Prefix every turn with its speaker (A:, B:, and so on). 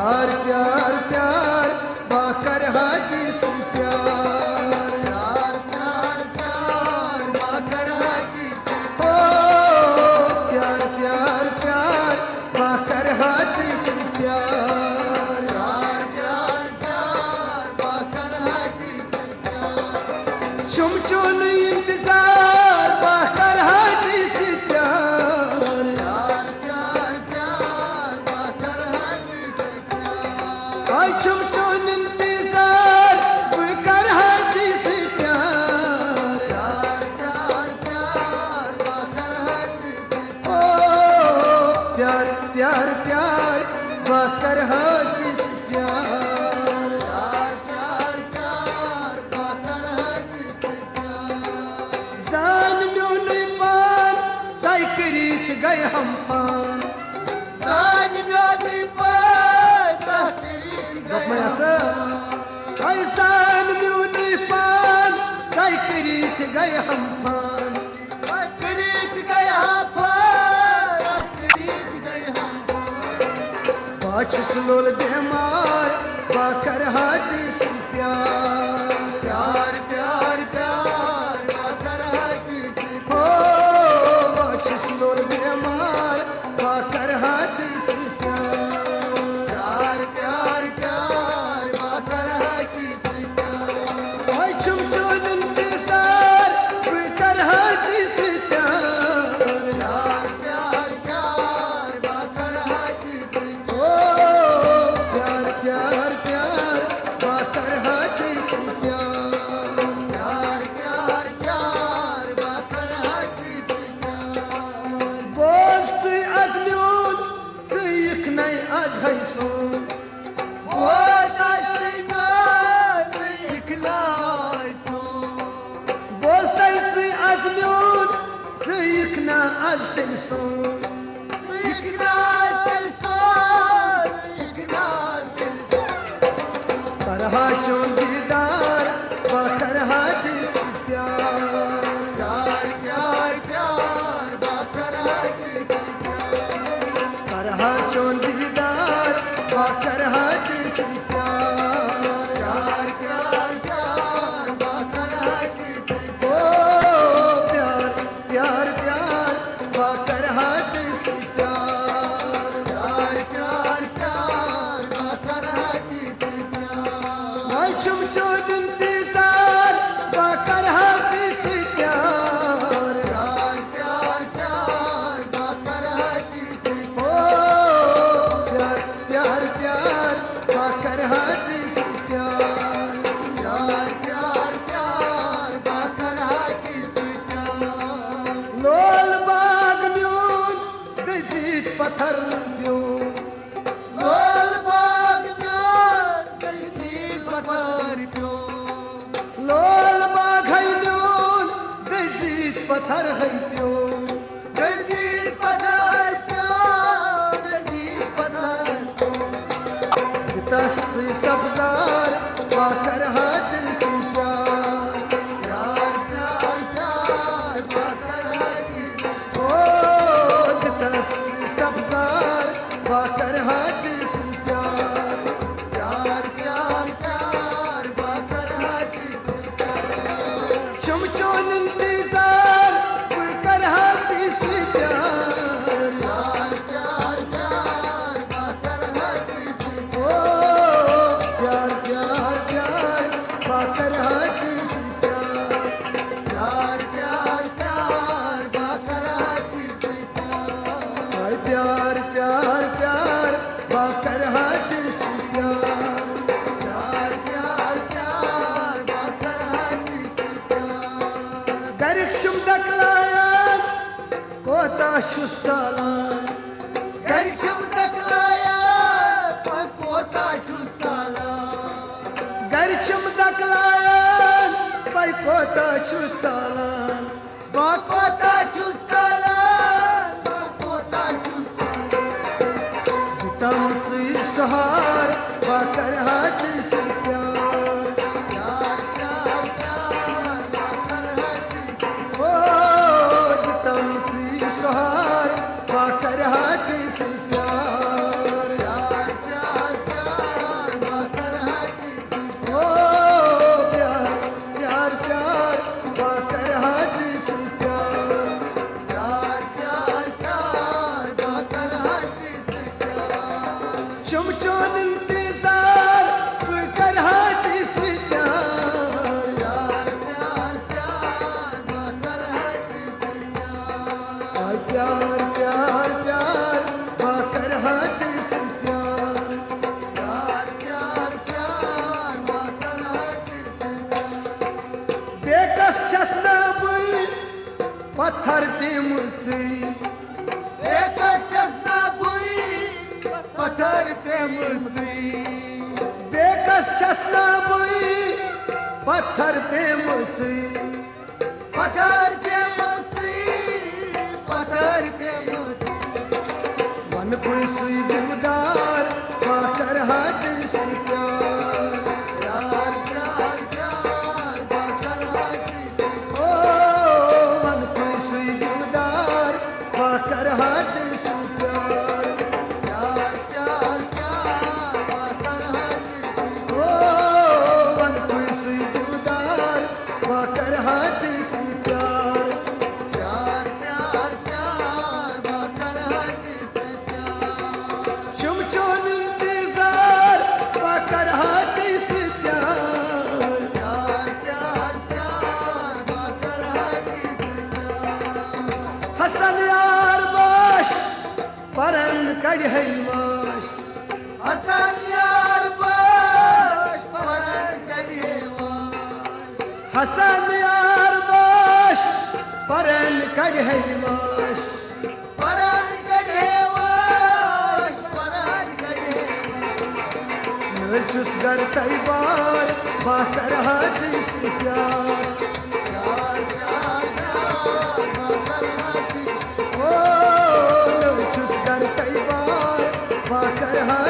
A: प्यार प्यार प्यार बाकर हाजी से प्यार,
B: प्यार प्यार प्यार बाकर हाजी से,
A: ओ प्यार प्यार प्यार बाकर हाजी से प्यार,
B: प्यार प्यार प्यार बाकर हाजी से प्यार,
A: चुम चुन इंतजार बाकर हाजी से प्यार,
B: प्यार प्यार प्यार बाकर हाजी से प्यार,
A: आई चुम चुन इंतजार बाकर हाजी से प्यार,
B: प्यार प्यार प्यार बाकर हाजी से,
A: ओ प्यार प्यार प्यार बाकर हाजी से प्यार,
B: प्यार प्यार प्यार बाकर हाजी से प्यार,
A: जान म्यून पान साई करीत गए हम पान,
B: जान म्योनी पान तकरीर
A: मैं
B: गया,
A: ऐसा आई जान म्यून पान साई करीत गए हम पान,
B: तकरीर गया पान, तकरीर गया
A: बाच सलोल बेमार बाकर हाजी से प्यार,
B: प्यार प्यार प्यार बाकर हाजी से,
A: ओ बाच सलोल बेमार बाकर हाजी से प्यार,
B: प्यार प्यार प्यार बाकर हाजी से प्यार,
A: आई चुम चुन इंतजार बाकर हाजी से प्यार,
B: प्यार प्यार प्यार बाकर हाजी से,
A: ओ प्यार प्यार प्यार बाकर हाजी से प्यार,
B: प्यार प्यार प्यार बाकर हाजी से प्यार,
A: बोस्त अजम्यून सईक नई आज है सोन,
B: वो साई में इखलास हो,
A: बोस्त अजम्यून सईक ना आज दिल सोन,
B: इखलास दिल सोच, इखलास दिल सोच,
A: करहा चोन दीदार बाकर हाजी से प्यार,
B: प्यार प्यार प्यार बाकर हाजी से प्यार,
A: करहा चोन दीदार बाकर हाजी से प्यार,
B: प्यार प्यार प्यार बाकर हाजी से,
A: ओ प्यार प्यार प्यार बाकर हाजी से प्यार,
B: प्यार प्यार प्यार बाकर हाजी से प्यार,
A: आई चुम चुन इंतजार बाकर हाजी से प्यार,
B: प्यार प्यार प्यार बाकर हाजी से,
A: ओ प्यार प्यार प्यार बाकर हाजी से प्यार,
B: प्यार प्यार प्यार बाकर हाजी से प्यार,
A: लोल बाग म्यून दजीत पत्थर प्यून,
B: लोल बाग में कैसी पत्थर प्यो,
A: लोल बाग है म्यून दजीत पत्थर है प्यून,
B: कैसी पत्थर प्यो, कैसी पत्थर प्यो,
A: दस सब्जार बाकर हाजी से प्यार,
B: प्यार प्यार प्यार बाकर हाजी से,
A: ओ दस सब्जार बाकर हाजी से प्यार,
B: प्यार प्यार प्यार बाकर हाजी से प्यार,
A: चुम चुन इंतजार बाकर हाजी से प्यार,
B: प्यार प्यार प्यार बाकर हाजी से,
A: ओ प्यार प्यार प्यार बाकर हाजी से प्यार,
B: प्यार प्यार प्यार बाकर हाजी से प्यार,
A: आई प्यार प्यार प्यार बाकर हाजी से प्यार,
B: प्यार प्यार प्यार बाकर हाजी से प्यार,
A: गरिक शुम दकलायान कोता शुसालान,
B: घर शुभ दखलाया कोता चुसाला,
A: गरिक शुम दकलायान भाई कोता शुसालान,
B: कोता चुसाला, कोता चुसाला,
A: तम से सहार बाकर हाजी से प्यार,
B: प्यार प्यार प्यार बाकर हाजी से,
A: ओ तम से सहार बाकर हाजी से प्यार,
B: प्यार प्यार प्यार
A: शुम चोन इंतजार कर हाथी से प्यार
B: प्यार प्यार प्यार बाकर हाथी से प्यार
A: प्यार प्यार प्यार बाकर हाथी से प्यार
B: प्यार प्यार प्यार बाकर हाथी से
A: बेकस चसना बुई पत्थर पे मुझसे
B: एक चसना बुई पत्थर पे मुझसे
A: बेकस चसना बुई पत्थर पे मुझसे
B: पत्थर पे मुझसे पत्थर पे मुझसे
A: मन कोई सुई दिलदार बाकर हाथी से प्यार
B: प्यार प्यार प्यार बाकर हाथी से
A: ओ मन कोई सुई दिलदार बाकर हाथी से प्यार
B: प्यार प्यार प्यार बाकर हाथी से
A: ओ मन कोई सुई दिलदार बाकर हाथी से प्यार
B: प्यार प्यार प्यार बाकर हाथी से प्यार
A: शुम चोन इंतजार बाकर हाथी से प्यार
B: प्यार प्यार प्यार बाकर हाथी से प्यार
A: हसन यार बाश परन कढ़ई माश
B: हसन यार बाश परन कढ़े वाश
A: हसन यार बाश परन कढ़ई माश
B: परन कढ़े वाश परन कढ़े
A: नचुस गर तैबार बाकर हाथी से प्यार
B: प्यार प्यार प्यार बाकर हाथी से
A: ओ नचुस गर तैबार बाकर हाथी